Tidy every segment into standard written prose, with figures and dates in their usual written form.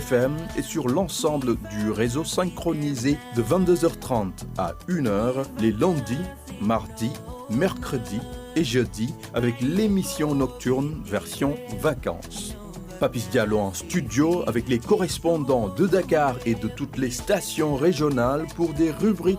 FM et sur l'ensemble du réseau synchronisé de 22h30 à 1h les lundis, mardis, mercredis et jeudis avec l'émission nocturne version vacances. Papis Diallo en studio avec les correspondants de Dakar et de toutes les stations régionales pour des rubriques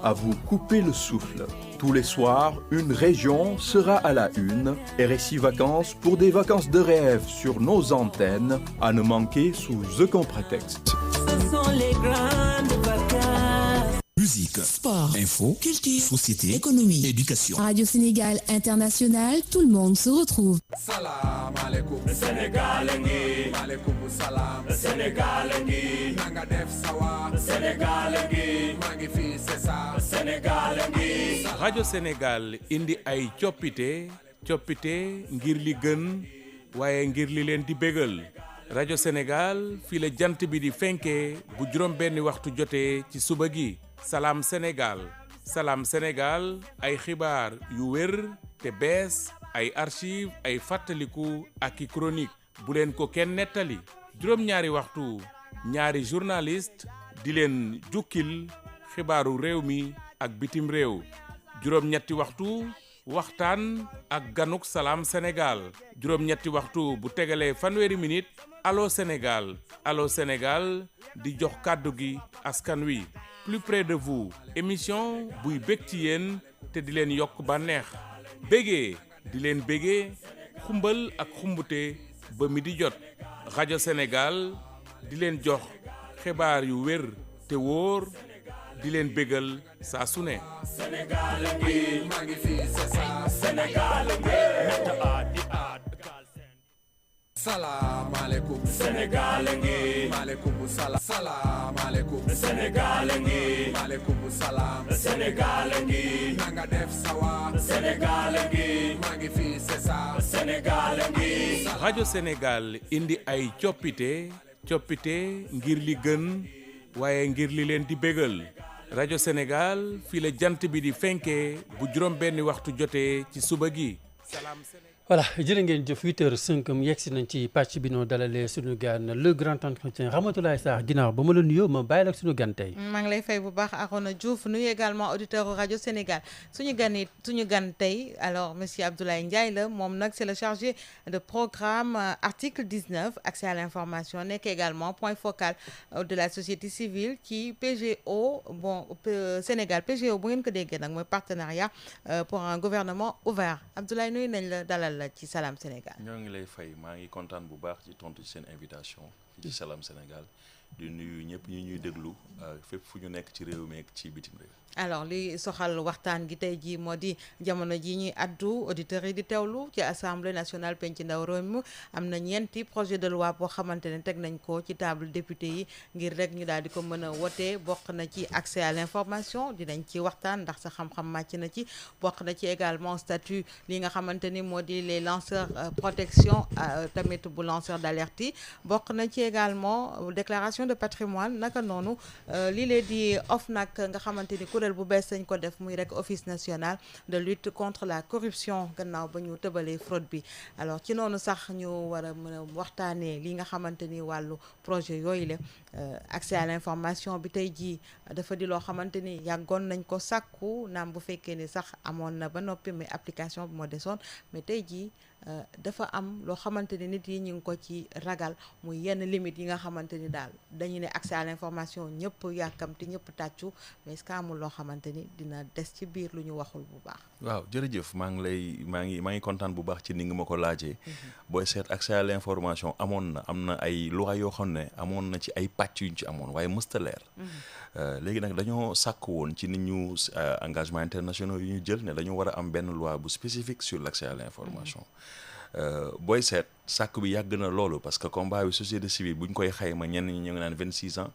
à vous couper le souffle. Tous les soirs, une région sera à la une. RSI Vacances pour des vacances de rêve sur nos antennes, à ne manquer sous aucun prétexte. Ce sont les grandes vacances. Musique, sport, info, culture, société, économie, éducation. Radio Sénégal International, tout le monde se retrouve. Salam alaikum Sénégal ngi maaleykum salaam Sénégal ngi nanga def sawa Sénégal ngi maa ngi fi c'est ça Sénégal ngi rajo Sénégal indi ay coppite ngir li gën waaye ngir li leen di bégal rajo Sénégal fii la jant bi di fenkee bu juróom benni waxtu jotee ci suba gi Salam Sénégal Salam Sénégal ay xibaar yu wér te bees ay archive ay fàttaliku ak i chronique bu leen ko kenn nettali juróom-ñaari waxtu ñaari journaliste di leen jukkil xibaaru réew mi ak bitim réew juróom-ñetti waxtu waxtaan ak ganuk Salam Sénégal juróom-ñetti waxtu bu tegalee fanweeri minute Allô Sénégal Allô Sénégal di jox kàddu gi askan wi plus près de vous émission buy bég ci yéen te di leen yokk bànneex bégee di leen bégee xumbal ak xumbute ba mi di jot rajo Sénégal di leen jox xibaar yu wér te wóor di leen bégal saa su ne. Sénégal ngi maa ngi fi c'est ça Sénégal ngi Salam alaikum Sénégal ngi maaleykum salaam Salam alaikum Sénégal ngi maaleykum salaam Sénégal ngi nanga def sawa Sénégal ngi maa ngi fi c'est ça Sénégal ngi rajo Sénégal indi ay coppite ngir li gën waaye ngir li leen di bégal rajo Sénégal fii la jant bi di fenkee bu juróom benni waxtu jotee ci suba gi Salam Sénégal. voilà jërë ngeen jëf 8h05 yegg si nañ ci pàcc bi noo dalalee suñu gan le grand entretien Ramatoulaye Sarr ginnaaw ba ma la nuyoo ma bàyyi la ak suñu gan tey. maa ngi lay fay bu baax Arona Diouf nuyu également auditeur rajo Sénégal suñu gan tey alors monsieur Abdoulaye Ndiaye la moom nag c'est le chargé de programme article 19 accès à l'information nekk également point focal de la société civile ci PGO Sénégal PGO bu ngeen ko déggee nag mooy partenariat pour un gouvernement ouvert Abdoulaye nuyu nañ la dalal ci Salam Sénégal. ñoo ngi lay fay maa ngi kontaan bu baax ci tontu ci seen invitation ci Salam Sénégal di nuyu ñëpp ñi ñuy déglu fépp fu ñu nekk ci réew mi ak ci bitim réew. alors li soxal waxtaan gi tey jii moo di jamono ji ñuy addu auditeurs yi di teewlu ci assemblée nationale penc ndaw réew mi am na ñeenti projet de loi boo xamante ne teg nañ ko ci table député yi ngir rek ñu daal di ko mën a wote bokk na ci accès à l'information dinañ ci waxtaan ndax sa xam-xam màcc na ci bokk na ci également statut li nga xamante ni moo di les lanceurs protection tamit bu lanceur d'alerte yi bokk na ci également déclaration de patrimoine naka noonu lii lee di OFNAC nga xamante ni kuréel bu bees dañ ko def muy rek office national de lutte contre la corruption gannaaw ba ñu tëbalee fraude bi alors ci noonu sax ñu war a mën a waxtaanee li nga xamante ni wàllu projet yooyu la accès à l'information bi tey jii dafa di loo xamante ni yàggoon nañ ko sàkku naam bu fekkee ni sax amoon na ba noppi mais application bi moo desoon mais tey jii dafa am loo xamante ni nit yi ñu ngi ko ci ragal muy yenn limites yi nga xamante ni daal dañu ne accès à l'information ñëpp yàkkamti ñëpp tàccu mais est-ce que amul loo xamante ni dina des ci biir lu ñu waxul bu baax. waaw jërëjëf maa ngi kontaan bu baax ci ni nga ma ko laajee. booy seet accès à l'information am na ay loi yoo xam ne amoon na ci ay pàcc yuñ ci amoon waaye mësta leer. léegi nag dañoo sàkk woon ci nit ñu engagement internationaux yu ñu jël ne dañu war a am benn loi bu spécifique sur l'accès à l'information. booy seet sàkk bi yàgg na loolu parce que combat bi société civile bu ñu koy xayma ñenn ñi ñu ngi naan 26 ans.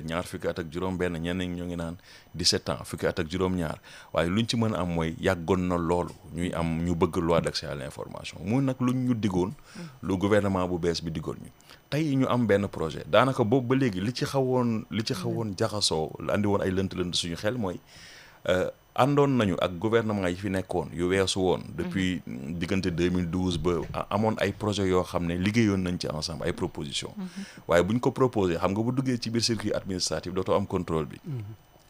ñaar fukki at ak juróom-benn ñenn ñi ñu ngi naan 17 ans fukki at ak juróom-ñaar waaye luñ ci mën a am mooy yàggoon na loolu ñu bëgg loi d'accès à l'information mu nag luñ ñu diggoon. lu gouvernement bu bees bi diggoon ñu. tey ñu am benn projet daanaka boobu ba léegi li ci xawoon jaxasoo la andi woon ay lënt-lënt suñu xel mooy àndoon nañu ak gouvernement yi fi nekkoon yu weesu woon depuis diggante 2012 ba amoon ay projet yoo xam ne liggéeyoon nañ ci ensemble ay proposition waaye bu ñu ko proposé xam nga bu duggee ci biir circuit administratif dootoo am contrôle bi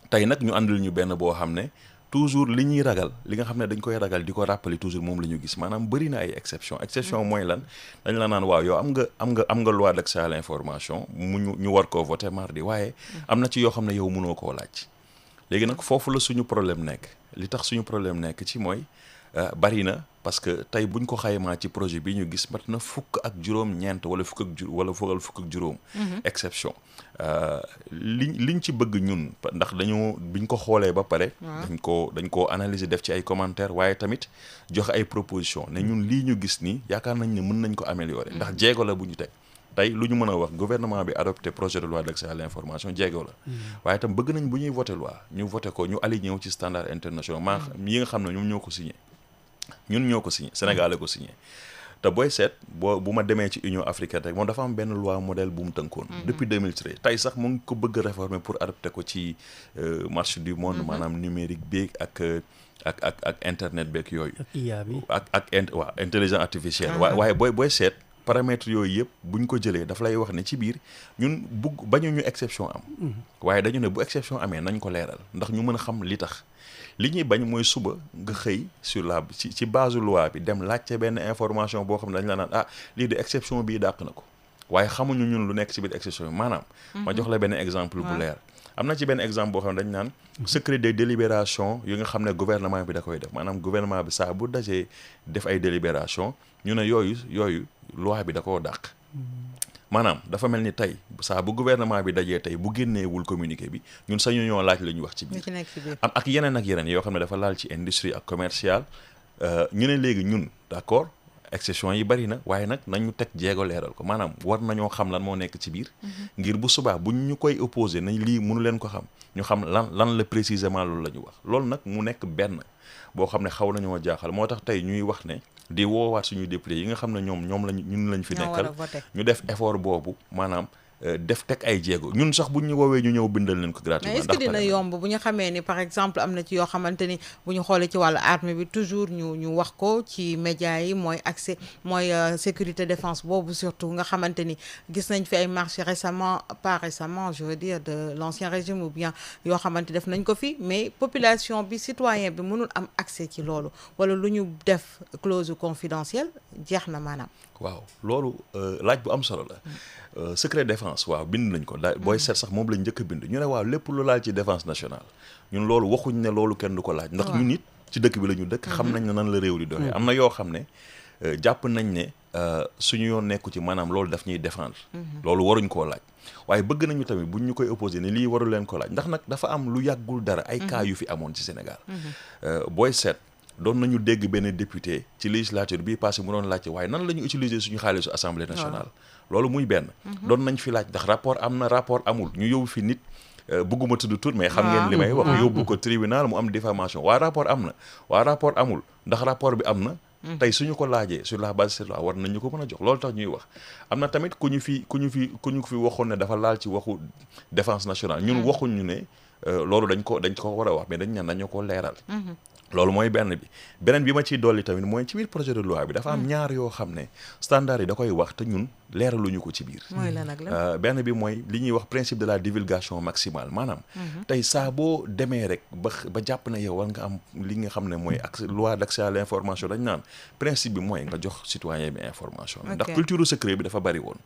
tey nag ñu àndal ñu benn boo xam ne toujours li ñuy ragal li nga xam ne dañ koy ragal di ko rappeler toujours moom la ñu gis maanaam bëri na ay exception mooy lan dañ la naan waaw yow am nga loi d'accès à l'information ñu war koo voter mardi waaye am na ci yoo xam ne yow mënoo koo laaj léegi nag foofu la suñu problème nekk li tax suñu problème nekk ci mooy bari na parce que tey buñ ko xaymaa ci projet bi ñu gis mat na fukk ak juróom-ñeent wala fukk ak juróom exception liñ ci bëgg ñun ndax biñ ko xoolee ba pare dañ ko analyser def ci ay commentaires waaye tamit joxe ay proposition ne ñun lii ñu gis nii yaakaar nañ ne mën nañ ko améliorer ndax jéego la bu ñu teg tey lu ñu mën a wax gouvernement bi adopté projet de loi d'accès à l'information jéego la waaye tam bëgg nañ bu ñuy voté loi ñu voté ko ñu aligné wu ci standard international yi nga xam ne ñoom ñoo ko signé Sénégal la ko signé te booy seet bu ma demee ci Union africaine rek moom dafa am benn loi modèle bu mu tënkoon depuis 2013 tey sax mu ngi ko bëgg a réformer pour adopter ko ci marché du monde maanaam numérique beeg ak internet beeg yooyu ak intelligence artificielle waaye booy seet paramètres yooyu yëpp buñ ko jëlee daf lay wax ne ci biir ñun bañu exception am waaye dañu ne bu exception amee nañ ko leeral ndax ñu mën a xam li tax li ñuy bañ mooy suba nga xëy ci base loi bi dem laajte benn information boo xam ne dañ la naan lii de exception bii dàq na ko waaye xamuñu ñun lu nekk ci biir exception bi maanaam ma jox la benn exemple bu leer am na ci benn exemple boo xam ne dañ naan secret des délibérations yu nga xam ne gouvernement bi da koy def maanaam gouvernement bi saa bu dajee def ay délibération ñu ne yooyu loi bi da koo dàq maanaam dafa mel ni tey saa bu gouvernement bi dajee tey bu génneewul communiqué bi ñun sañu ñoo laaj la ñu wax ci biir am ak yeneen yoo xam ne dafa laal ci industrie ak commercial ñu ne léegi ñun d'accord exception yi bari na waaye nag nañu teg jéego leeral ko maanaam war nañoo xam lan moo nekk ci biir ngir bu subaa bu ñu koy opposé nañ lii mënu leen ko xam ñu xam lan la précisément loolu la ñu wax loolu nag mu nekk benn boo xam ne xaw nañoo jaaxal moo tax tey ñuy wax ne di woowaat suñuy député yi nga xam ne ñun lañ fi nekkal ñu def effort boobu maanaam def teg ay jéego ñun sax bu ñu woowee ñu ñëw bindal leen ko gratuitement. mais est-ce que dina yomb bu ñu xamee ni par exemple am na ci yoo xamante ni bu ñu xoolee ci wàllu armée bi toujours ñu wax ko ci médias yi mooy accès mooy sécurité défense boobu surtout nga xamante ni gis nañ fi ay marché pas récemment je veux dire de l'ancien régime ou bien yoo xamante def nañ ko fi mais population bi citoyen bi mënul am accès ci loolu wala lu ñu def clause confidentielle jeex na maanaam. waaw loolu laaj bu am solo la. secret défense waaw bind nañ ko booy seet sax moom lañ njëkk a bind ñu ne waaw lépp lu laal ci défense nationale ñun loolu waxuñ ne loolu kenn du ko laaj ndax ñun it ci dëkk bi la ñu dëkk xam nañ ne nan la réew di doxee am na yoo xam ne jàpp nañ ne suñu yoon nekku ci maanaam loolu daf ñuy défendre loolu waruñ koo laaj waaye bëgg nañu tamit buñ ñu koy opposé ne lii waru leen ko laaj ndax nag dafa am lu yàggul dara ay cas yu fi amoon ci Sénégal booy seet doon nañu dégg benn député ci législature bii passé mu doon laajte waaye nan la ñu utiliser suñu xaalisu assemblée nationale loolu muy benn doon nañ fi laaj ndax rapport am na rapport amul ñu yóbbu fi nit bëgguma tudd tur mais xam ngeen li may wax yóbbu ko tribunal mu am diffamation waa rapport am na waa rapport amul ndax rapport bi am na tey suñu ko laajee sur la base de cette loi war nañu ko mën a jox loolu tax ñuy wax am na tamit ku ñu fi waxoon ne dafa laal ci waxu défense nationale ñun waxuñ ñu ne loolu dañ ko war a wax mais dañ ñaan nañu ko leeral loolu mooy beneen bi ma ciy dolli tamit mooy ci biir projet de loi bi dafa am ñaar yoo xam ne standard yi da koy wax te ñun leeraluñu ko ci biir benn bi mooy li ñuy wax principe de la divulgation maximale maanaam tey saa boo demee rek ba jàpp na yow war nga am li nga xam ne mooy loi d'accès à l'information dañ naan principe bi mooy nga jox citoyen bi information bi ndax culture secret bi dafa bari woon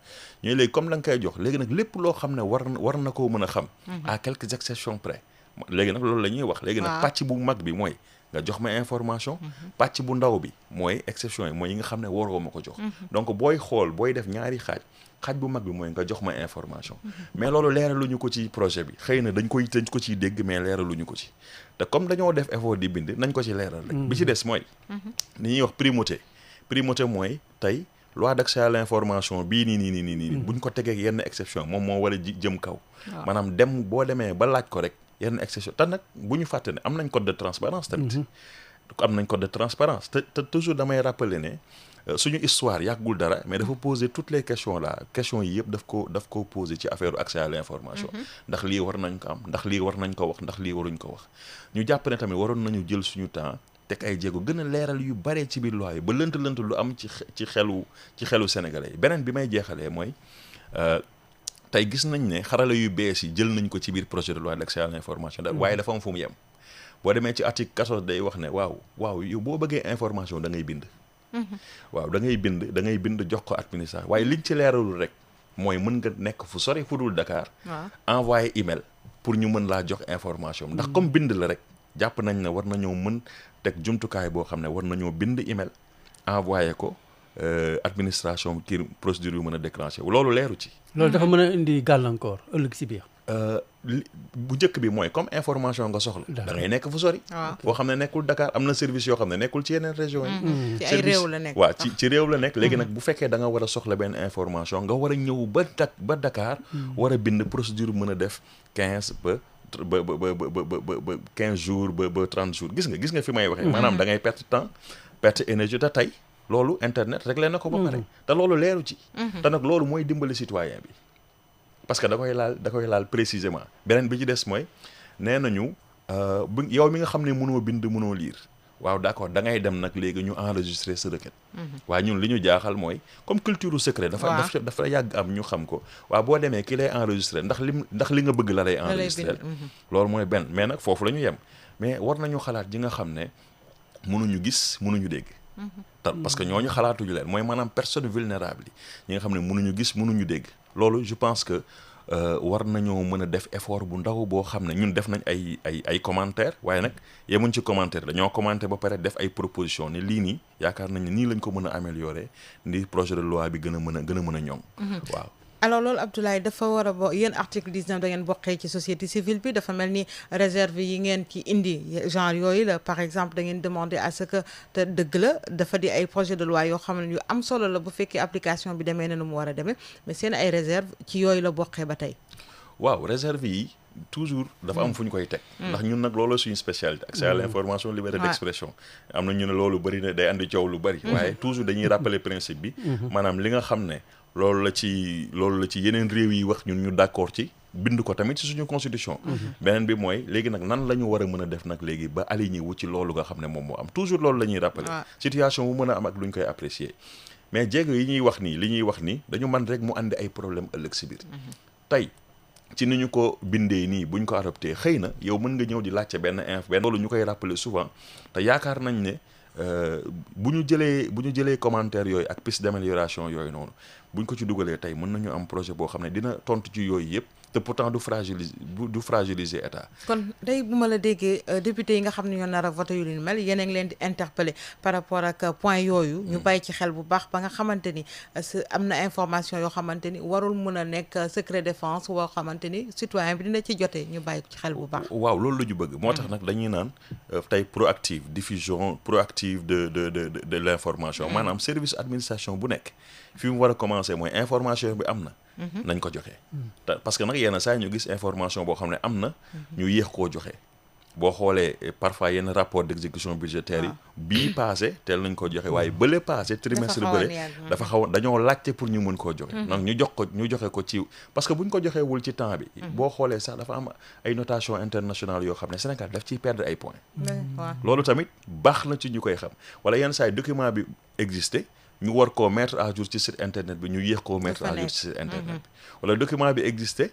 ñooy léegi comme da nga koy jox léegi nag lépp loo xam ne war na koo mën a xam à quelques exceptions près léegi nag loolu la ñuy wax léegi nag pàcc bu mag bi mooy nga jox ma information pàcc bu ndaw bi mooy exception yi mooy yi nga xam ne waroo ma ko jox donc booy def ñaari xaaj bu mag bi mooy nga jox ma information mais loolu leeraluñu ko ci projet bi xëy na dañ ko ciy dégg mais leeraluñu ko ci te comme dañoo def effort di bind nañ ko ci leeral rek bi ci des mooy ni ñuy wax primauté mooy tey loi d'accès à l'information bii nii buñ ko tegee yenn exception moom moo war a jëm kaw maanaam boo demee ba laaj ko rek yenn exception te nag bu ñu fàtte ne am nañ code de transparence tamit am nañ code de transparence te toujours damay rappeler ne suñu histoire yàggul dara mais dafa poser toutes les questions là questions yi yëpp daf ko poser ci affaire accès à l'information ndax lii war nañ ko am ndax lii war nañ ko wax ndax lii waruñ ko wax ñu jàpp ne tamit waroon nañu jël suñu temps teg ay jéego gën a leeral yu bare ci biir loi yi ba lënt lu am ci xelu sénégalais yi beneen bi may jeexalee mooy tey gis nañ ne xarala yu bees yi jël nañ ko ci biir projet de loi d'accès à l'information waaye dafa am fu mu yem boo demee ci article 14 day wax ne waaw yow boo bëggee information da ngay bind waaw da ngay bind jox ko administration waaye liñ ci leeralul rek mooy mën nga nekk fu sori fu dul Dakar envoyé email pour ñu mën laa jox information ndax comme bind la rek jàpp nañ ne war nañoo mën teg jumtukaay boo xam ne war nañoo bind email envoyé ko administration kii procédure yu mën a déclenché loolu leeru ci loolu dafa mën a indi gàllankoor ëllëg si biir bu njëkk bi mooy comme information nga soxla da ngay nekk fu sori foo xam ne nekkul Dakar am na service yoo xam ne nekkul ci yeneen région yi ci ay réew la nekk waaw ci réew la nekk léegi nag bu fekkee da nga war a soxla benn information nga war a ñëw ba Dakar war a bind procédure mën a def 15 ba 15 jours ba 30 jours gis nga fi may waxee maanaam da ngay perte temps perte énergie te tey loolu internet réglé na ko ba pare te loolu leeru ci te nag loolu mooy dimbali citoyen bi parce que da koy laal précisément beneen bi ci des mooy nee nañu yow mi nga xam ne mënoo bind mënoo lire waaw d'accord da ngay dem nag léegi ñu enregistrer sa requête waaye ñun li ñu jaaxal mooy comme culture secret dafa yàgg am ñu xam ko waaw boo demee ki lay enregistrer ndax li nga bëgg la lay enregistrer loolu mooy benn mais nag foofu la ñu yem mais war nañu xalaat ji nga xam ne mënuñu gis mënuñu dégg parce que ñooñu xalaatuñu leen mooy maanaam personne vulnérable yi ñi nga xam ne mënuñu gis mënuñu dégg loolu je pense que war nañoo mën a def effort bu ndaw boo xam ne ñun def nañ ay commentaires waaye nag yemuñ ci commentaire dañoo commenté ba pare def ay proposition ne lii nii yaakaar nañ ne nii lañ ko mën a améliorer ndi projet de loi bi gën a mën a ñoŋ waaw alors loolu Abdoulaye dafa war a yéen article 19 da ngeen bokkee ci société civile bi dafa mel ni réserve yi ngeen ci indi genre yooyu la par exemple da ngeen demander à ce que te dëgg la dafa di ay projet de loi yoo xam ne yu am solo la bu fekkee application bi demee na nu mu war a demee mais seen ay réserve ci yooyu la bokkee ba tey waaw réserve yi toujours dafa am fu ñu koy teg ndax ñun nag loolu suñu spécialité accès à l'information liberté d'expression am na ñu ne loolu bëri na day andi coow lu bëri waaye toujours dañuy rappeler principe bi maanaam li nga xam ne loolu la ci yeneen réew yi wax ñun ñu d'accord ci bind ko tamit ci suñu constitution beneen bi mooy léegi nag nan la ñu war a mën a def nag léegi ba aligné wu ci loolu nga xam ne moom moo am toujours loolu la ñuy rappeler situation bu mën a am ak lu ñu koy apprécier mais jéego yi ñuy wax nii li ñuy wax nii dañu man rek mu andi ay problème ëllëg si biir tey ci ni ñu ko bindee nii buñ ko adopté xëy na yow mën nga ñëw di laajte benn loolu ñu koy rappeler souvent te yaakaar nañ ne bu ñu jëlee commentaire yooyu ak piste d'amélioration yooyu noonu buñ ko ci dugalee tey mën nañu am projet boo xam ne dina tontu ci yooyu yëpp te pourtant du fragiliser état. kon tey bu ma la déggee député yi nga xam ne ñoo nar a voté yu leen mel yéen a ngi leen di interpeller par rapport ak point yooyu. ñu bàyyi ci xel bu baax ba nga xamante ni am na information yoo xamante ni warul mën a nekk secret défense woo xamante ni citoyen bi dina ci jotee ñu bàyyi ko ci xel bu baax. waaw loolu la ñu bëgg. moo tax nag dañuy naan tey diffusion proactive de l'information. maanaam service administration bu nekk fi mu war a commencer mooy information bi am na. nañ ko joxe. parce que nag yenn saa ñu gis information boo xam ne am na. ñu yéex koo joxe. boo xoolee parfois yenn rapport d'exécution budgétaire yi. bii passé teel nañ ko joxe waaye bële passé trimestre bële dafa xaw dañoo laajte pour ñu mën koo joxe. donc ñu joxe ko ci parce que bu ñu ko joxewul ci temps bi. boo xoolee sax dafa am ay notation internationale yoo xam ne Sénégal daf ciy perdre ay points. loolu tamit baax na ci ñu koy xam wala yenn saa yi document bi existé. ñu war koo mettre à jour ci site internet bi ñu yéex koo mettre à jour ci site internet bi wala document bi existé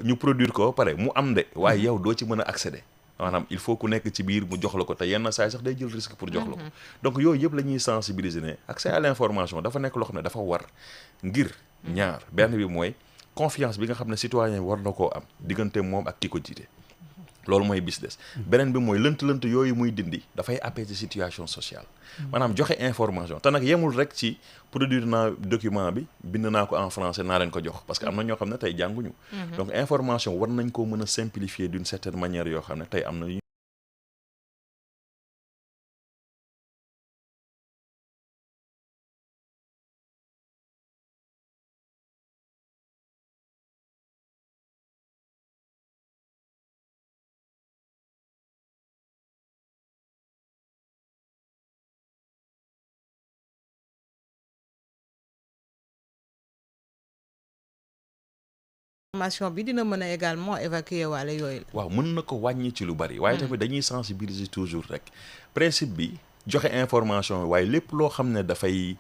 ñu produire ko pare mu am de waaye yow doo ci mën a accéder maanaam il faut ku nekk ci biir mu jox la ko te yenn saa yi sax day jël risque pour jox la ko donc yooyu yëpp la ñuy sensibiliser ne accès à l'information dafa nekk loo xam ne dafa war ngir ñaar benn bi mooy confiance bi nga xam ne citoyen war na koo am diggante moom ak ki ko jiite loolu mooy business beneen bi mooy lënt yooyu muy dindi dafay apaiser situation sociale maanaam joxe information te nag yemul rek ci produire naa document bi bind naa ko en français naa leen ko jox parce que am na ñoo xam ne tey jànguñu donc information war nañ koo mën a simplifier d'une certaine manière yoo xam ne tey am na formation bi dina mën a également évacuer waale yooyu la. waaw mën na ko wàññi ci lu bari waaye tamit dañuy sensibiliser toujours rek principe bi joxe information waaye lépp loo xam ne dafa mën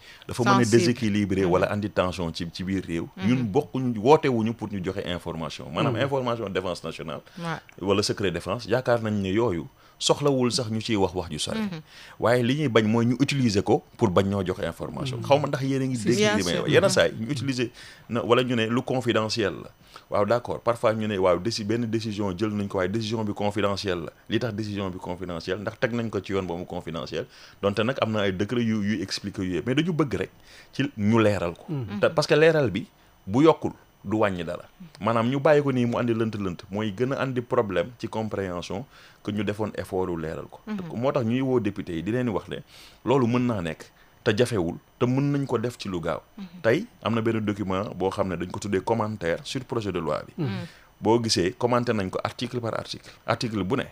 a déséquilibrer wala andi tension ci biir réew ñun bokkuñu wootewuñu pour ñu joxe information maanaam information défense nationale wala secret défense yaakaar nañ ne yooyu soxlawul sax ñu ciy wax ju sore waaye li ñuy bañ mooy ñu utiliser ko pour bañ ñoo joxe information xaw ma ndax yéen a ngi dégg li may wax yenn saa yi ñu utiliser na wala ñu ne lu confidentiel la waaw d'accord parfois ñu ne waaw benn décision jël nañ ko waaye décision bi confidentielle la li tax décision bi confidentielle ndax teg nañ ko ci yoon ba mu confidentiel donte nag am na ay décret yuy expliquer yu mais dañu bëgg rek ci ñu leeral ko parce que leeral bi bu yokkul du wàññi dara maanaam ñu bàyyi ko nii mu andi lënt mooy gën a andi problème ci compréhension que ñu defoon effort yu leeral ko moo tax ñuy woo député yi di leen wax ne loolu mën naa nekk te jafewul te mën nañ ko def ci lu gaaw tey am na benn document boo xam ne dañ ko tuddee commentaire sur projet de loi bi boo gisee commenté nañ ko article par article bu ne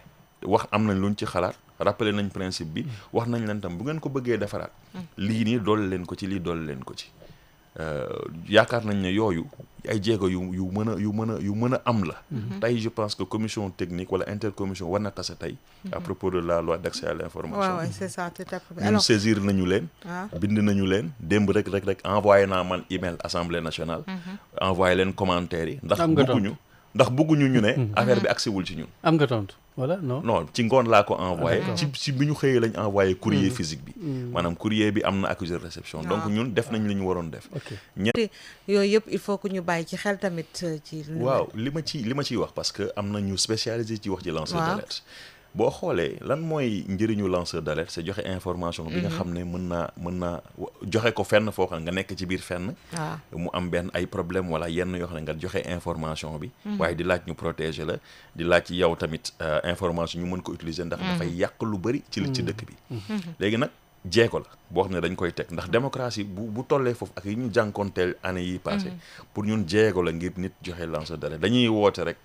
wax am nañ luñ ci xalaat rappelé nañ principe bi wax nañ leen tam bu ngeen ko bëggee defaraat lii nii doole leen ko ci lii doole leen ko ci yaakaar nañ ne yooyu ay jéego yu mën a am la tey je pense que commission technique wala intercommission war na tase tey à propos de la loi d'accès à l'information c'est ça tout à fait. ñun saisir nañu leen bind nañu leen démb rek envoyé naa man email assemblée nationale envoyé leen commentaires yi ndax bëgguñu ñu ne affaire bi agsiwul ci ñun am nga tontu voilà non ci ngoon laa ko envoyé ci bi ñu xëyee lañ envoyé courrier physique bi maanaam courrier bi am na accusé de réception donc ñun def nañ li ñu waroon def yooyu yëpp il faut que ñu bàyyi ci xel tamit ci waaw li ma ciy wax parce que am na ñu spécialisé ci wax ci lanceur d'alerte boo xoolee lan mooy njëriñu lanceur d'alerte c'est joxe information bi nga xam ne mën naa joxe ko fenn foo xam ne nga nekk ci biir fenn mu am benn ay problème wala yenn yoo xam ne nga joxe information bi waaye di laaj ñu protéger la di laaj yow tamit information ñu mën ko utiliser ndax dafay yàq lu bari ci dëkk bi léegi nag jeego la boo xam ne dañ koy teg ndax démocratie bu tollee foofu ak yi ñu jànkoonteel année yi passé pour ñun jeego la ngir nit joxe lanceur d'alerte dañuy woote rek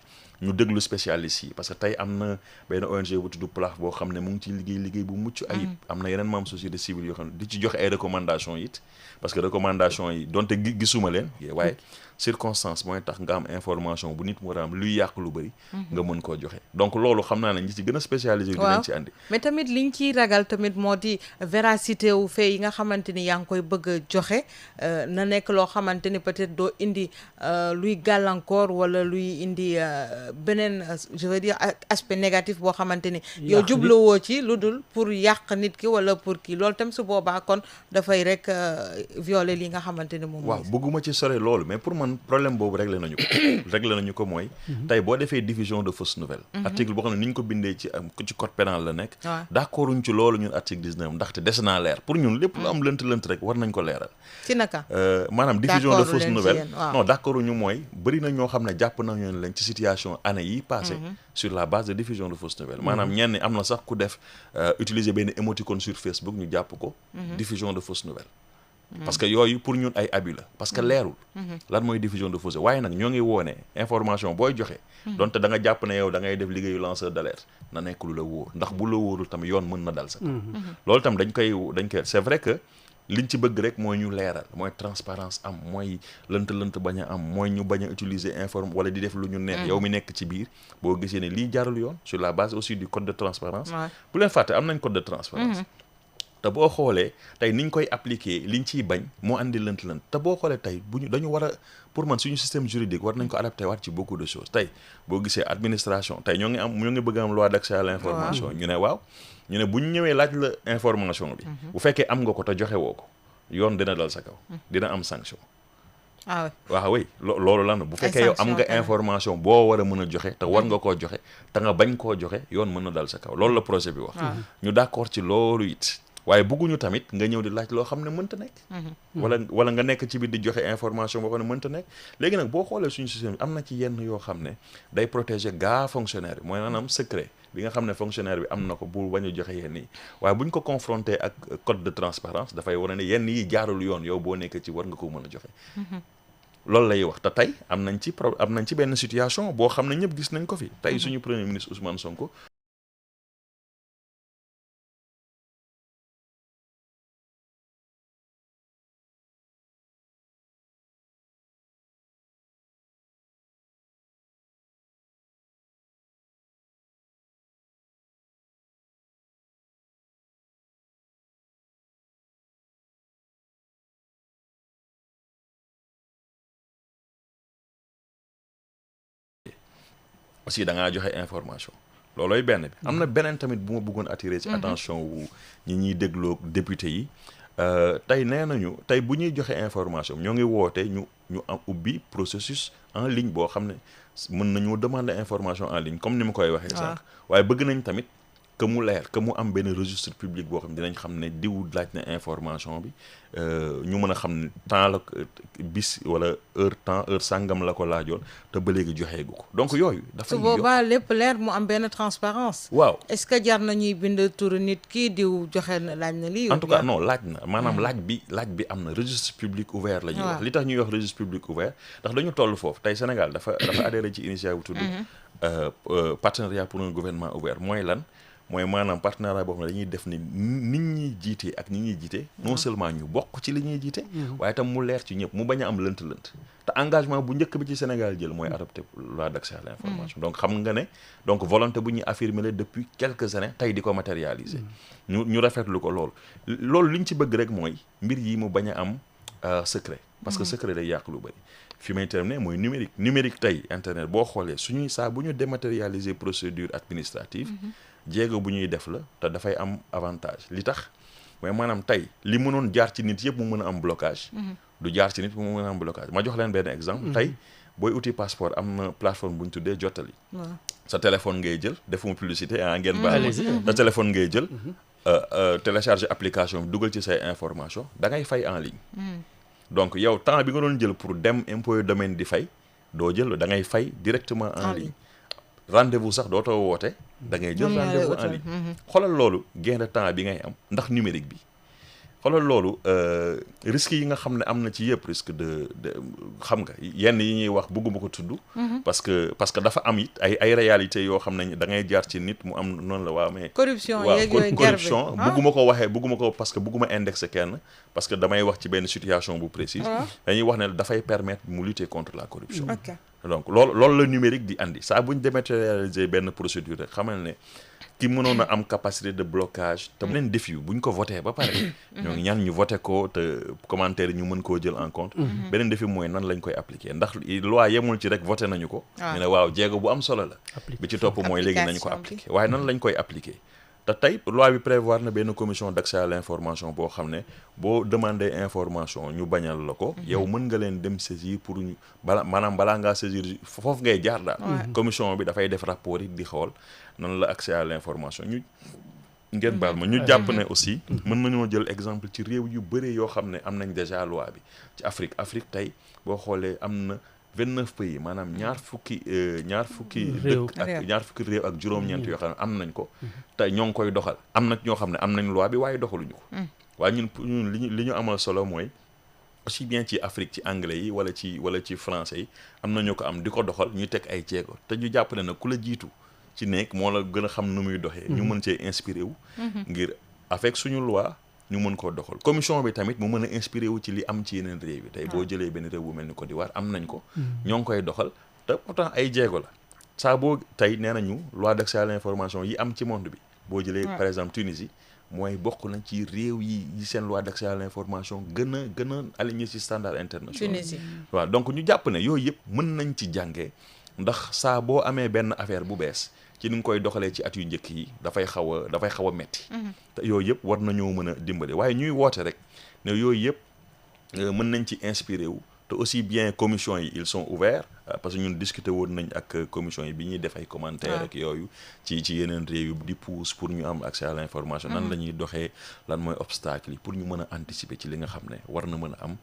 ñu déglu spécialistes yi parce que tey am na benn ONG bu tudd PLAF boo xam ne mu ngi ci liggéey bu mucc ayib am na yeneen membres société civile yoo xam ne di ci joxe ay recommandations it parce que recommandations yi donte gisuma leen waaye circonstance mooy tax nga am information bu nit mu war a am luy yàq lu bëri nga mën koo joxe donc loolu xam naa ne ñi ci gën a spécialisé dinañ ci andi mais tamit liñ ciy ragal tamit moo di véracité wu fait yi nga xamante ni yaa ngi koy bëgg a joxe na nekk loo xamante ni peut-être doo indi luy gàllankoor wala luy indi beneen je veux dire aspect négatif boo xamante ni yow jubluwoo ci lu dul pour yàq nit ki wala pour kii loolu tam su boobaa kon dafay rek violer li nga xamante ni moom waaw bëgguma ci sore loolu mais pour man problème boobu réglé nañu ko mooy tey boo defee diffusion de fausses nouvelles article boo xam ne ni ñu ko bindee ci code pénal la nekk d'accorduñ ci loolu ñun article 19 ndaxte des naa leer pour ñun lépp lu am lënt rek war nañ ko leeral ci naka maanaam diffusion de fausses nouvelles non d'accorduñu mooy bëri na ñoo xam ne jàpp nañu leen ci situation année yi passé sur la base de diffusion de fausses nouvelles maanaam ñenn am na sax ku def utiliser benn émoticône sur Facebook ñu jàpp ko diffusion de fausses nouvelles parce que yooyu pour ñun ay abus la parce que leerul lan mooy diffusion de fausses waaye nag ñoo ngi woone information booy joxe donte da nga jàpp ne yow da ngay def liggéeyu lanceur d'alerte na nekk lu la wóor ndax bu la wóorul tam yoon mën na dal sa kaw loolu tam dañ koy c'est vrai que liñ ci bëgg rek mooy ñu leeral mooy transparence am mooy lënt bañ a am mooy ñu bañ a utiliser wala di def lu ñu neex yow mi nekk ci biir boo gisee ne lii jaarul yoon sur la base aussi du code de transparence bu leen fàtte am nañ code de transparence te boo xoolee tey niñ koy appliquer liñ ciy bañ moo andi lënt te boo xoolee tey dañu war a pour man suñu système juridique war nañ ko adapté waat ci beaucoup de choses tey boo gisee administration tey ñoo ngi bëgg am loi d'accès à l'information ñu ne waaw ñu ne bu ñu ñëwee laaj la information bi bu fekkee am nga ko te joxe woo ko yoon dina dal sa kaw dina am sanction waaw oui loolu lan bu fekkee yow am nga information boo war a mën a joxe te war nga koo joxe te nga bañ koo joxe yoon mën na dal sa kaw loolu la projet bi wax ñu d'accord ci loolu it waaye bëgguñu tamit nga ñëw di laaj loo xam ne mënta nekk wala nga nekk ci biir di joxe information boo xam ne mënta nekk léegi nag boo xoolee suñu système am na ci yenn yoo xam ne day protéger fonctionnaire bi mooy maanaam secret bi nga xam ne fonctionnaire bi am na ko bu bañ a joxe yenn yi waaye buñ ko confronté ak code de transparence dafay war a ne yenn yi jaarul yoon yow boo nekk ci war nga ko mën a joxe loolu lay wax te tey am nañ ci benn situation boo xam ne ñëpp gis nañ ko fi tey suñu premier ministre Ousmane Sonko aussi da ngaa joxe information loolooy benn bi. am na beneen tamit bu ma bëggoon attirer ci attention wu ñi ñuy dégloo député yi tey nee nañu tey bu ñuy joxe information ñoo ngi woote ñu am ubbi processus en ligne boo xam ne mën nañoo demander information en ligne comme ni ma koy waxee sànq waaye bëgg nañ tamit que mu leer que mu am benn registre public boo xam ne dinañ xam ne diw laaj na information bi ñu mën a xam ne temps la bis wala heure sàngam la ko laajoon te ba léegi joxeegu ko donc yooyu dafay su boobaa lépp leer mu am benn transparence waaw est-ce que jar na ñuy bind turu nit kii diw joxe na laaj na lii en tout cas non laaj na maanaam laaj bi am na registre public ouvert la ñuy wax li tax ñuy wax registre public ouvert ndax dañu toll foofu tey Sénégal dafa adhéré ci initiative bu tudd partenariat pour un gouvernement ouvert mooy lan mooy maanaam partenariat boo xam ne dañuy def ni nit ñuy jiite ak ñi ñuy jiite non seulement ñu bokk ci li ñuy jiite waaye tam mu leer ci ñëpp mu bañ a am lënt-lënt te engagement bu njëkk bi ci Sénégal jël mooy adopter loi d'accès à l'information donc xam nga ne donc volonté bu ñuy affirmer la depuis quelques années tey di ko matérialiser ñu rafetlu ko loolu li ñu ci bëgg rek mooy mbir yi mu bañ a am secret parce que secret day yàq lu bëri fi may terminer mooy numérique tey internet boo xoolee suñuy saa bu ñu dématérialiser procédure administrative jéego bu ñuy def la te dafay am avantage li tax mooy maanaam tey li mënoon jaar ci nit yëpp mu mën a am blocage du jaar ci nit mu mën a am blocage ma jox leen benn exemple tey booy uti passeport am na plateforme bu ñu tuddee Jottali sa téléphone ngay jël defuma publicité ngeen baax sa téléphone ngay jël télécharger application bi dugal ci say information da ngay fay en ligne donc yow temps bi nga doon jël pour dem impôt et domaine di fay doo jël da ngay fay directement en ligne rendez-vous sax dootoo woote da ngay jël rendez-vous en ligne xoolal loolu gain de temps bi ngay am ndax numérique bi xoolal loolu risques yi nga xam ne am na ci yëpp risque de xam nga yenn yi ñuy wax bëgguma ko tudd parce que dafa am it ay réalités yoo xam ne da ngay jaar ci nit mu am noonu la waaw mais corruption bëgguma ko parce que bëgguma indexer kenn parce que damay wax ci benn situation bu précise dañuy wax ne dafay permettre mu lutter contre la corruption donc loolu la numérique di andi saa bu ñu dématérialiser benn procédure rek xamal ne ki mënoon a am capacité de blocage te beneen défi bu ñu ko voté ba pare ñoo ngi ñaan ñu voté ko te commentaire yi ñu mën koo jël en compte beneen défi mooy nan lañ koy appliquer ndax loi yemul ci rek voté nañu ko ñu ne waaw jéego bu am solo la bi ci topp mooy léegi nañ ko appliquer waaye nan lañ koy appliquer te tey loi bi prévoir na benn commission d'accès à l'information boo xam ne boo demander information ñu bañal la ko yow mën nga leen dem saisir pour ñu balaa ngaa saisir foofu ngay jaar daal commission bi dafay def rapport yi di xool nan la accès à l'information ngeen baal ma ñu jàpp ne aussi mën nañoo jël exemple ci réew yu bëri yoo xam ne am nañ déjà loi bi ci Afrique tey boo xoolee am na 29 pays maanaam ñaar fukki dëkk ak ñaar fukki réew ak juróom-ñeent yoo xam ne am nañ ko te ñoo ngi koy doxal am na ñoo xam ne am nañ loi bi waaye doxaluñu ko waaye ñun li ñu amal solo mooy aussi bien ci Afrique ci anglais yi wala ci français yi am na ñoo ko am di ko doxal ñu teg ay jéego te ñu jàpp ne nag ku la jiitu ci nekk moo la gën a xam nu muy doxee ñu mën cee inspiré wu ngir avec suñu loi ñu mën koo doxal commission bi tamit mu mën a inspiré wu ci li am ci yeneen réew yi tey boo jëlee benn réew bu mel ni Côte d'Ivoire am nañ ko ñoo ngi koy doxal te pourtant ay jéego la saa boo tey nee nañu loi d'accès à l'information yi am ci monde bi boo jëlee par exemple Tunisie mooy bokk nañ ci réew yi seen loi d'accès à l'information gën a aligné ci standard international waaw donc ñu jàpp ne yooyu yëpp mën nañ ci jàngee ndax saa boo amee benn affaire bu bees ci ni nga koy doxalee ci at yu njëkk yi dafay xaw a metti te yooyu yëpp war nañoo mën a dimbali waaye ñuy woote rek ne yooyu yëpp mën nañ ci inspiré wu te aussi bien commission yi ils sont ouverts parce que ñun discuter woon nañ ak commission yi bi ñuy def ay commentaires ak yooyu ci yeneen réew yu di pousse pour ñu am accès à l'information nan la ñuy doxee lan mooy obstacle yi pour ñu mën a anticiper ci li nga xam ne war na mën a am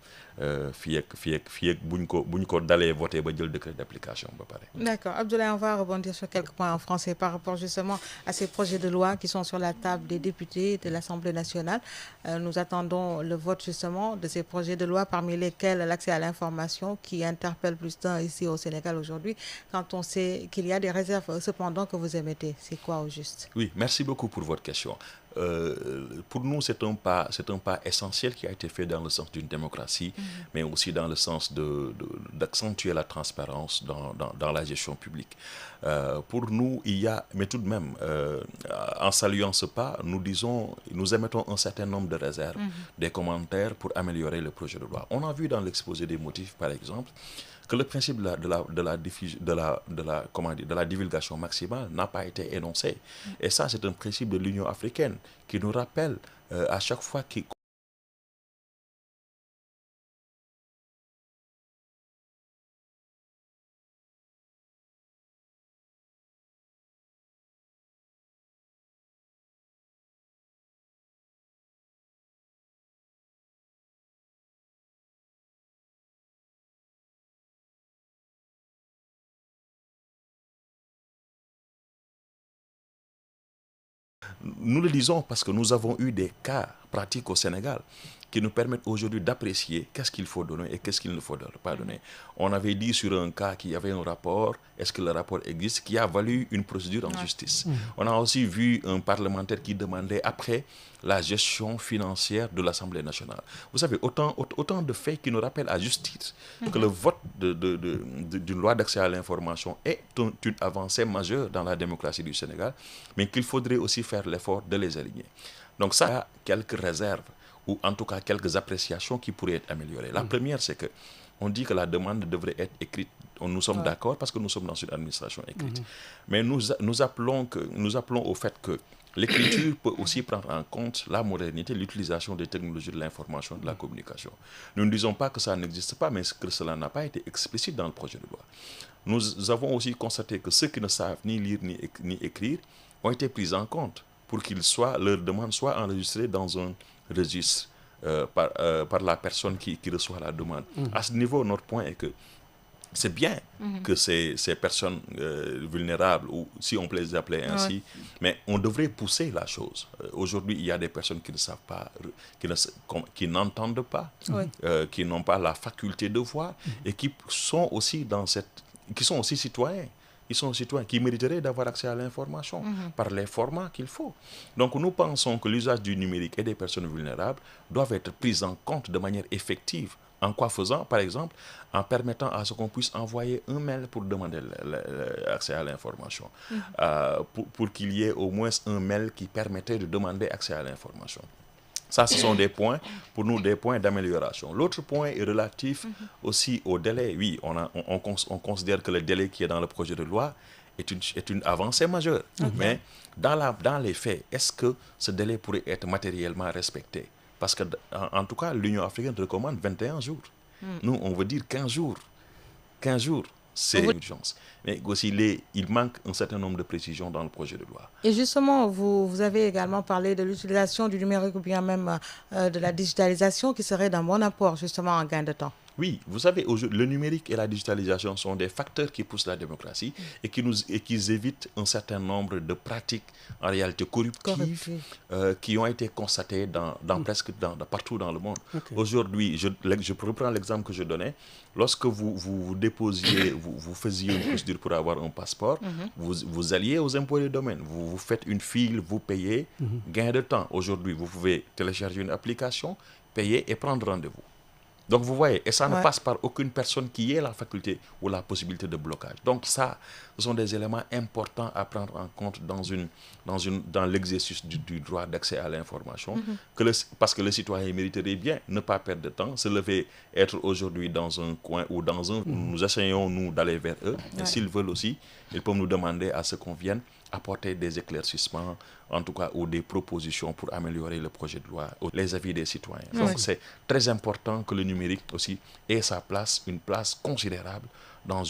fii ak buñ ko dalee voté ba jël décret d'application ba pare. D'accord. Abdoulaye, on va rebondir sur quelques points en français par rapport justement à ces projets de loi qui sont sur la table des députés de l'Assemblée nationale. Nous attendons le vote justement de ces projets de loi parmi lesquels l'accès à l'information qui interpelle plus d'un ici au Sénégal aujourd'hui quand on sait qu'il y a des réserves cependant que vous émettez. C'est quoi au juste? Oui, merci beaucoup pour votre question. Pour nous, c'est un pas essentiel qui a été fait dans le sens d'une démocratie, mais aussi dans le sens d'accentuer la transparence dans la gestion publique. Pour nous, il y a, mais tout de même, en saluant ce pas, nous émettons un certain nombre de réserves, des commentaires pour améliorer le projet de loi. On a vu dans l'exposé des motifs, par exemple, que le principe de la divulgation maximale n'a pas été énoncé. Et ça, c'est un principe de l'Union africaine qui nous rappelle à chaque fois qu'il Nous le disons parce que nous avons eu des cas pratiques au Sénégal qui nous permettent aujourd'hui d'apprécier qu'est-ce qu'il faut donner et qu'est-ce qu'il ne faut pas donner. On avait dit sur un cas qu'il y avait un rapport, est-ce que le rapport existe, qui a valu une procédure en justice. On a aussi vu un parlementaire qui demandait après la gestion financière de l'Assemblée nationale. Vous savez, autant de faits qui nous rappellent à juste titre que le vote d'une loi d'accès à l'information est une avancée majeure dans la démocratie du Sénégal, mais qu'il faudrait aussi faire l'effort de les aligner. Donc ça a quelques réserves, ou en tout cas quelques appréciations qui pourraient être améliorées. La première, c'est que on dit que la demande devrait être écrite. Nous sommes d'accord parce que nous sommes dans une administration écrite. Mais nous appelons au fait que l'écriture peut aussi prendre en compte la modernité, l'utilisation des technologies de l'information et de la communication. Nous ne disons pas que ça n'existe pas, mais que cela n'a pas été explicite dans le projet de loi. Nous avons aussi constaté que ceux qui ne savent ni lire ni écrire ont été pris en compte pour leur demande soit enregistrée dans un registre par la personne qui reçoit la demande. À ce niveau, notre point est que c'est bien que ces personnes vulnérables, ou si on peut les appeler ainsi, mais on devrait pousser la chose. Aujourd'hui, il y a des personnes qui ne savent pas, qui n'entendent pas, qui n'ont pas la faculté de voir et qui sont aussi citoyens. Ils sont citoyens qui mériteraient d'avoir accès à l'information par les formats qu'il faut. Donc nous pensons que l'usage du numérique et des personnes vulnérables doivent être pris en compte de manière effective. En quoi faisant, par exemple, en permettant à ce qu'on puisse envoyer un mail pour demander accès à l'information. Pour qu'il y ait au moins un mail qui permettait de demander accès à l'information. Ça, ce sont des points, pour nous, des points d'amélioration. L'autre point est relatif aussi au délai. Oui, on considère que le délai qui est dans le projet de loi est une avancée majeure. Mais dans les faits, est-ce que ce délai pourrait être matériellement respecté? Parce que, en tout cas, l'Union africaine recommande 21 jours. Nous, on veut dire 15 jours. 15 jours, c'est une urgence. Mais aussi, il manque un certain nombre de précisions dans le projet de loi. Et justement, vous avez également parlé de l'utilisation du numérique ou bien même de la digitalisation qui serait d'un bon apport justement en gain de temps. Oui, vous savez, le numérique et la digitalisation sont des facteurs qui poussent la démocratie et qui évitent un certain nombre de pratiques en réalité corruptives qui ont été constatées presque partout dans le monde. Aujourd'hui, je reprends l'exemple que je donnais. Lorsque vous déposiez, vous faisiez une procédure pour avoir un passeport, vous alliez aux impôts et domaines, vous faites une file, vous payez, gain de temps. Aujourd'hui, vous pouvez télécharger une application, payer et prendre rendez-vous. Donc vous voyez, et ça ne passe par aucune personne qui ait la faculté ou la possibilité de blocage. Donc ça, ce sont des éléments importants à prendre en compte dans l'exercice du droit d'accès à l'information. Parce que le citoyen mériterait bien ne pas perdre de temps, se lever, être aujourd'hui dans un coin ou dans un... Nous essayons, nous, d'aller vers eux. Et s'ils veulent aussi, ils peuvent nous demander à ce qu'on vienne apporter des éclaircissements, en tout cas, ou des propositions pour améliorer le projet de loi, les avis des citoyens. Donc c'est très important que le numérique aussi ait une place considérable dans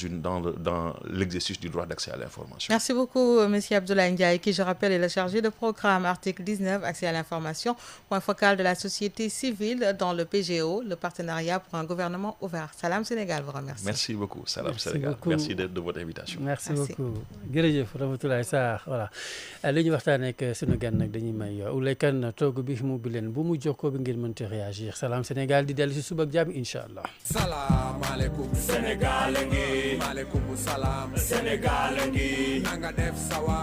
l'exercice du droit d'accès à l'information. Merci beaucoup, M. Abdoulaye Ndiaye, qui, je rappelle, est le chargé de programme article 19, accès à l'information, point focal de la société civile dans le PGO, le partenariat pour un gouvernement ouvert. Salam Sénégal vous remercie. Merci beaucoup, Salam Sénégal. Merci de votre invitation. Merci beaucoup. jërëjëf Ramatoulaye Sarr voilà li ñu waxtaanee ak sunu gan nag dañuy may Ouleye Kane toog bi mu bi leen bu mu jokkoo bi ngeen mënti réagir Salam Sénégal di dellu si suba ak jàmm incha allah. Salaamaaleykum Sénégal ngi maaleykum salaam Sénégal ngi nanga def sawa